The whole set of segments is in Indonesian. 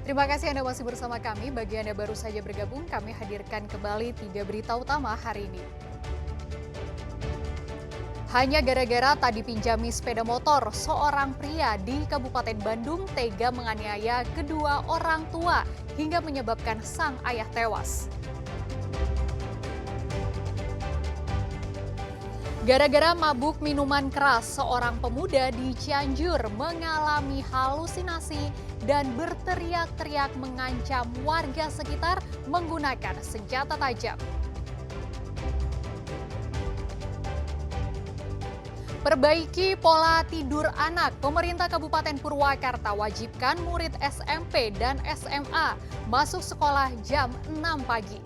Terima kasih Anda masih bersama kami. Bagi Anda baru saja bergabung, kami hadirkan kembali 3 berita utama hari ini. Hanya gara-gara tak dipinjami sepeda motor, seorang pria di Kabupaten Bandung tega menganiaya kedua orang tua hingga menyebabkan sang ayah tewas. Gara-gara mabuk minuman keras, seorang pemuda di Cianjur mengalami halusinasi dan berteriak-teriak mengancam warga sekitar menggunakan senjata tajam. Perbaiki pola tidur anak. Pemerintah Kabupaten Purwakarta wajibkan murid SMP dan SMA masuk sekolah jam 6 pagi.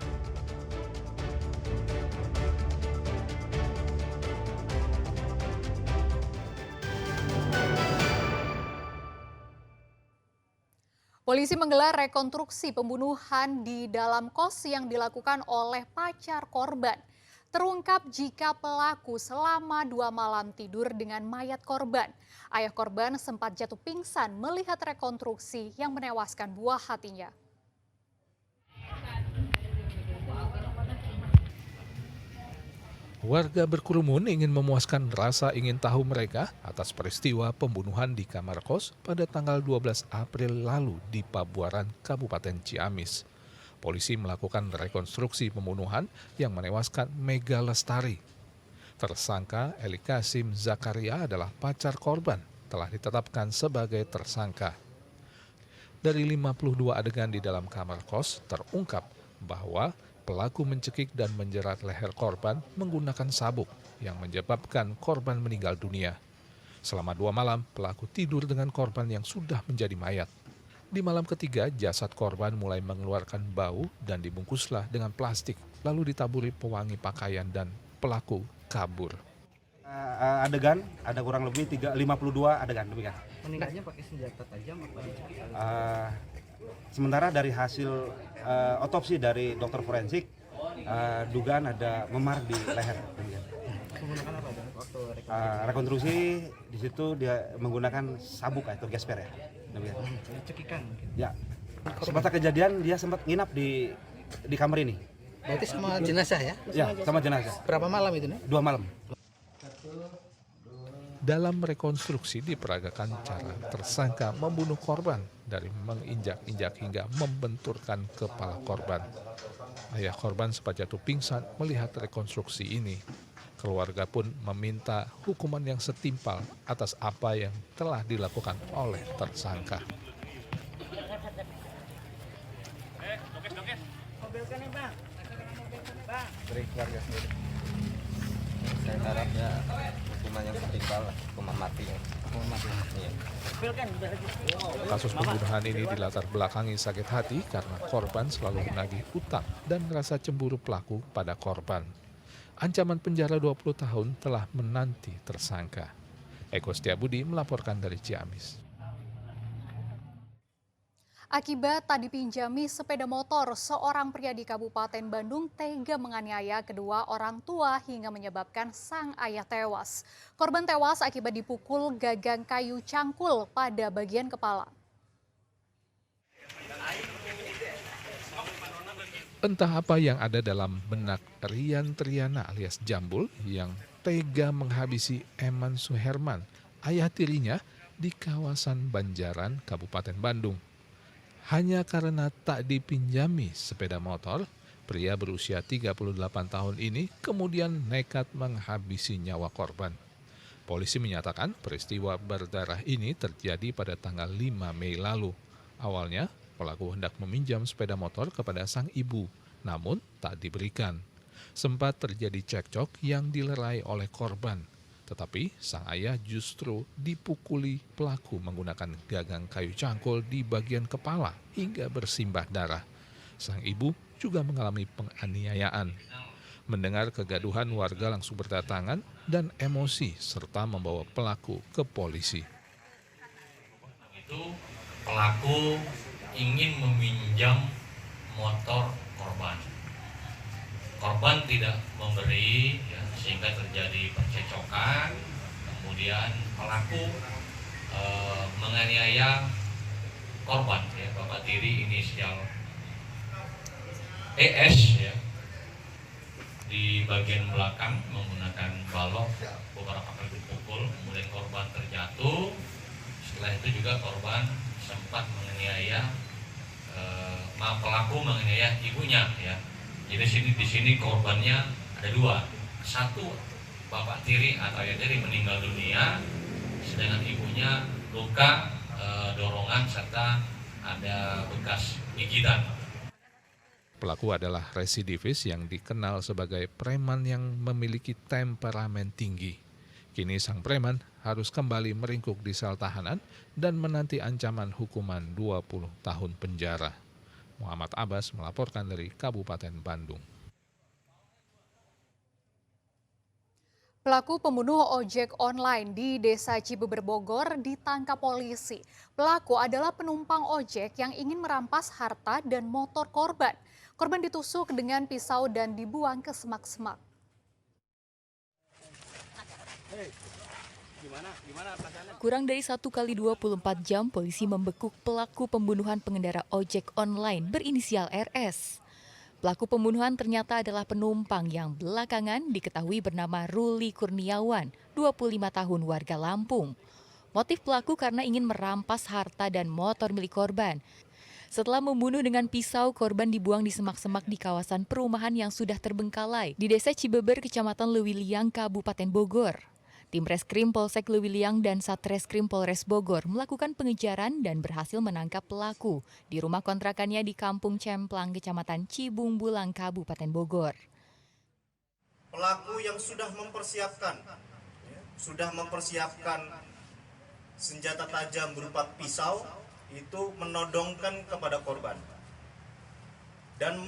Polisi menggelar rekonstruksi pembunuhan di dalam kos yang dilakukan oleh pacar korban. Terungkap jika pelaku selama 2 malam tidur dengan mayat korban. Ayah korban sempat jatuh pingsan melihat rekonstruksi yang menewaskan buah hatinya. Warga berkerumun ingin memuaskan rasa ingin tahu mereka atas peristiwa pembunuhan di kamar kos pada tanggal 12 April lalu di Pabuaran, Kabupaten Ciamis. Polisi melakukan rekonstruksi pembunuhan yang menewaskan Mega Lestari. Tersangka Eli Kasim Zakaria adalah pacar korban, telah ditetapkan sebagai tersangka. Dari 52 adegan di dalam kamar kos, terungkap bahwa pelaku mencekik dan menjerat leher korban menggunakan sabuk yang menyebabkan korban meninggal dunia. Selama 2 malam, pelaku tidur dengan korban yang sudah menjadi mayat. Di malam ketiga, jasad korban mulai mengeluarkan bau dan dibungkuslah dengan plastik, lalu ditaburi pewangi pakaian dan pelaku kabur. Adegan, ada kurang lebih 52 adegan demikian. Meninggalnya pakai senjata tajam apa? Sementara dari hasil otopsi dari dokter forensik, dugaan ada memar di leher. Menggunakan apa waktu Rekonstruksi di situ dia menggunakan sabuk atau gesper ya. Demikian. cekikan? Ya. Semasa kejadian dia sempat nginap di kamar ini. Berarti sama jenazah ya? Ya, sama jenazah. Berapa malam itu nih? 2 malam. Dalam rekonstruksi diperagakan cara tersangka membunuh korban dari menginjak-injak hingga membenturkan kepala korban. Ayah korban sempat jatuh pingsan melihat rekonstruksi ini. Keluarga pun meminta hukuman yang setimpal atas apa yang telah dilakukan oleh tersangka. Dari keluarga sendiri, saya harapnya hukuman yang setimpal, hukuman mati. Iya. Kasus pembunuhan ini dilatar belakangi sakit hati karena korban selalu menagih utang dan rasa cemburu pelaku pada korban. Ancaman penjara 20 tahun telah menanti tersangka. Eko Setiabudi melaporkan dari Ciamis. Akibat tak dipinjami sepeda motor, seorang pria di Kabupaten Bandung tega menganiaya kedua orang tua hingga menyebabkan sang ayah tewas. Korban tewas akibat dipukul gagang kayu cangkul pada bagian kepala. Entah apa yang ada dalam benak Rian Triana alias Jambul yang tega menghabisi Eman Suherman, ayah tirinya di kawasan Banjaran, Kabupaten Bandung. Hanya karena tak dipinjami sepeda motor, pria berusia 38 tahun ini kemudian nekat menghabisi nyawa korban. Polisi menyatakan peristiwa berdarah ini terjadi pada tanggal 5 Mei lalu. Awalnya, pelaku hendak meminjam sepeda motor kepada sang ibu, namun tak diberikan. Sempat terjadi cekcok yang dilerai oleh korban, tetapi sang ayah justru dipukuli pelaku menggunakan gagang kayu cangkul di bagian kepala hingga bersimbah darah. Sang ibu juga mengalami penganiayaan. Mendengar kegaduhan, warga langsung berdatangan dan emosi serta membawa pelaku ke polisi. Itu pelaku ingin meminjam motor korban. Korban tidak memberi, ya, sehingga terjadi percecokan. Kemudian pelaku menganiaya korban, ya, bapak tiri inisial ES, ya, di bagian belakang menggunakan balok beberapa kali dipukul, kemudian korban terjatuh. Setelah itu juga korban sempat menganiaya, pelaku menganiaya ibunya, ya. Jadi di sini korbannya ada dua, satu bapak tiri atau ayah tiri meninggal dunia, sedangkan ibunya luka dorongan serta ada bekas gigitan. Pelaku adalah residivis yang dikenal sebagai preman yang memiliki temperamen tinggi. Kini sang preman harus kembali meringkuk di sel tahanan dan menanti ancaman hukuman 20 tahun penjara. Muhammad Abbas melaporkan dari Kabupaten Bandung. Pelaku pembunuh ojek online di Desa Cibeber Bogor ditangkap polisi. Pelaku adalah penumpang ojek yang ingin merampas harta dan motor korban. Korban ditusuk dengan pisau dan dibuang ke semak-semak. Kurang dari 1 kali 24 jam, polisi membekuk pelaku pembunuhan pengendara ojek online berinisial RS. Pelaku pembunuhan ternyata adalah penumpang yang belakangan diketahui bernama Ruli Kurniawan, 25 tahun warga Lampung. Motif pelaku karena ingin merampas harta dan motor milik korban. Setelah membunuh dengan pisau, korban dibuang di semak-semak di kawasan perumahan yang sudah terbengkalai di Desa Cibeber, Kecamatan Lewiliang, Kabupaten Bogor. Tim Reskrim Polsek Lewiliang dan Satreskrim Polres Bogor melakukan pengejaran dan berhasil menangkap pelaku di rumah kontrakannya di Kampung Cemplang, Kecamatan Cibungbulang, Kabupaten Bogor. Pelaku yang sudah mempersiapkan senjata tajam berupa pisau itu menodongkan kepada korban dan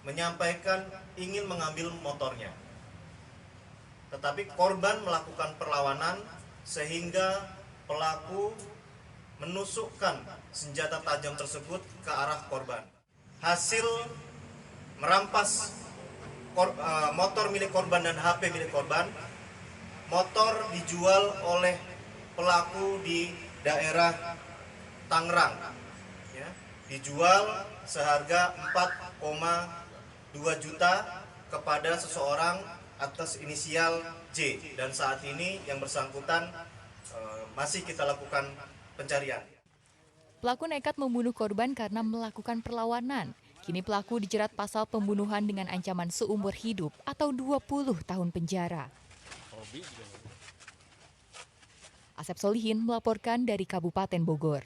menyampaikan ingin mengambil motornya. Tetapi korban melakukan perlawanan sehingga pelaku menusukkan senjata tajam tersebut ke arah korban. Hasil merampas motor milik korban dan HP milik korban, motor dijual oleh pelaku di daerah Tangerang. Ya, dijual seharga 4,2 juta kepada seseorang atas inisial J, dan saat ini yang bersangkutan masih kita lakukan pencarian. Pelaku nekat membunuh korban karena melakukan perlawanan. Kini pelaku dijerat pasal pembunuhan dengan ancaman seumur hidup atau 20 tahun penjara. Asep Solihin melaporkan dari Kabupaten Bogor.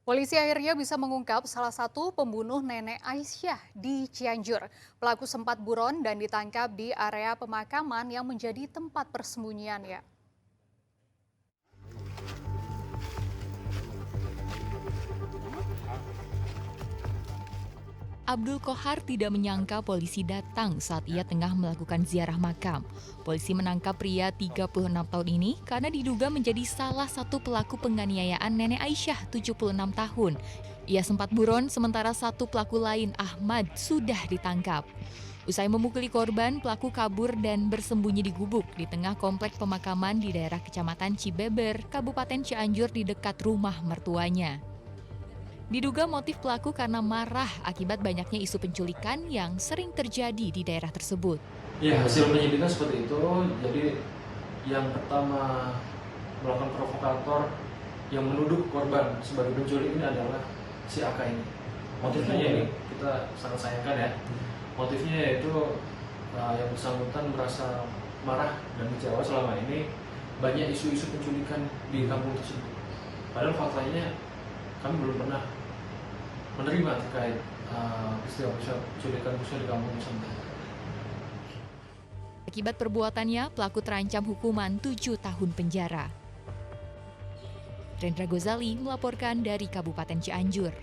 Polisi akhirnya bisa mengungkap salah satu pembunuh nenek Aisyah di Cianjur. Pelaku sempat buron dan ditangkap di area pemakaman yang menjadi tempat persembunyiannya. Abdul Kohar tidak menyangka polisi datang saat ia tengah melakukan ziarah makam. Polisi menangkap pria 36 tahun ini karena diduga menjadi salah satu pelaku penganiayaan nenek Aisyah 76 tahun. Ia sempat buron sementara satu pelaku lain, Ahmad, sudah ditangkap. Usai memukuli korban, pelaku kabur dan bersembunyi di gubuk di tengah komplek pemakaman di daerah Kecamatan Cibeber, Kabupaten Cianjur di dekat rumah mertuanya. Diduga motif pelaku karena marah akibat banyaknya isu penculikan yang sering terjadi di daerah tersebut. Ya, hasil penyidikan seperti itu. Jadi yang pertama melakukan provokator yang menuduh korban sebagai penculik ini adalah si AK ini. Motifnya ini kita sangat sayangkan ya. Motifnya yaitu yang bersangkutan merasa marah dan kecewa selama ini banyak isu-isu penculikan di kampung tersebut. Padahal faktanya kami belum pernah menerima terkait peristiwa penculikan khususnya di kampung tersebut. Akibat perbuatannya, pelaku terancam hukuman 7 tahun penjara. Rendra Gozali melaporkan dari Kabupaten Cianjur.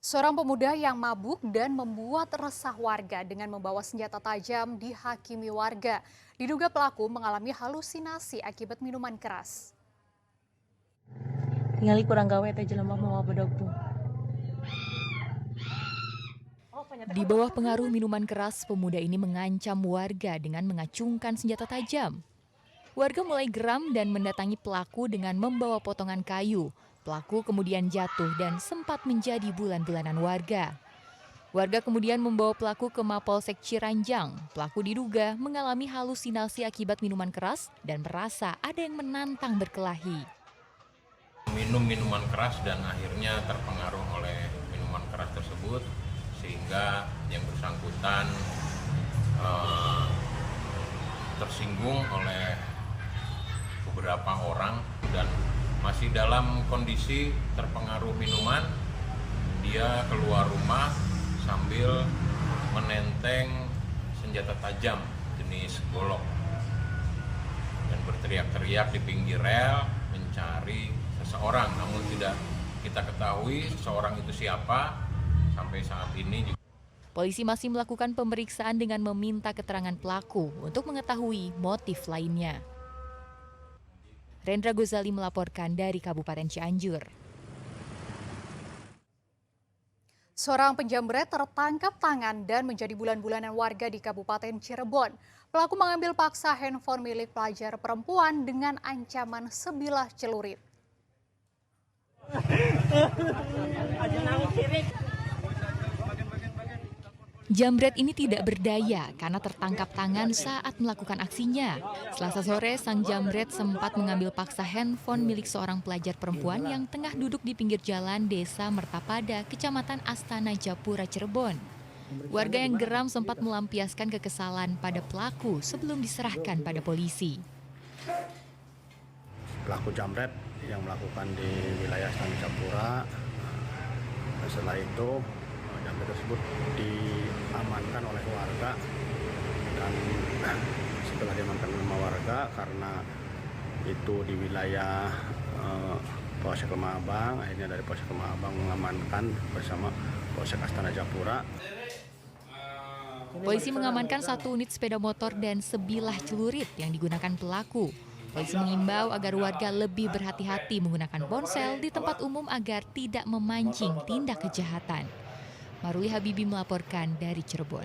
Seorang pemuda yang mabuk dan membuat resah warga dengan membawa senjata tajam dihakimi warga. Diduga pelaku mengalami halusinasi akibat minuman keras. Ningali kurang gawe teh jelema mau bedog tuh. Di bawah pengaruh minuman keras, pemuda ini mengancam warga dengan mengacungkan senjata tajam. Warga mulai geram dan mendatangi pelaku dengan membawa potongan kayu. Pelaku kemudian jatuh dan sempat menjadi bulan-bulanan warga. Warga kemudian membawa pelaku ke Mapolsek Ciranjang. Pelaku diduga mengalami halusinasi akibat minuman keras dan merasa ada yang menantang berkelahi. Minum minuman keras dan akhirnya terpengaruh oleh minuman keras tersebut sehingga yang bersangkutan tersinggung oleh beberapa orang dan masih dalam kondisi terpengaruh minuman. Dia keluar rumah sambil menenteng senjata tajam jenis golok dan berteriak-teriak di pinggir rel mencari seseorang, namun tidak kita ketahui seseorang itu siapa sampai saat ini. Polisi masih melakukan pemeriksaan dengan meminta keterangan pelaku untuk mengetahui motif lainnya. Rendra Gozali melaporkan dari Kabupaten Cianjur. Seorang penjamret tertangkap tangan dan menjadi bulan-bulanan warga di Kabupaten Cirebon. Pelaku mengambil paksa handphone milik pelajar perempuan dengan ancaman sebilah celurit. Jambret ini tidak berdaya karena tertangkap tangan saat melakukan aksinya. Selasa sore, sang jambret sempat mengambil paksa handphone milik seorang pelajar perempuan yang tengah duduk di pinggir jalan Desa Mertapada, Kecamatan Astana Japura, Cirebon. Warga yang geram sempat melampiaskan kekesalan pada pelaku sebelum diserahkan pada polisi. Pelaku jambret yang melakukan di wilayah Astana Japura, setelah itu jambret tersebut diamankan oleh warga, dan setelah diamankan oleh warga karena itu di wilayah Polsek Lemah Abang, akhirnya dari Polsek Lemah Abang mengamankan bersama Polsek Astana Japura. Polisi mengamankan 1 unit sepeda motor dan sebilah celurit yang digunakan pelaku. Polisi mengimbau agar warga lebih berhati-hati menggunakan ponsel di tempat umum agar tidak memancing tindak kejahatan. Maruli Habibi melaporkan dari Cirebon.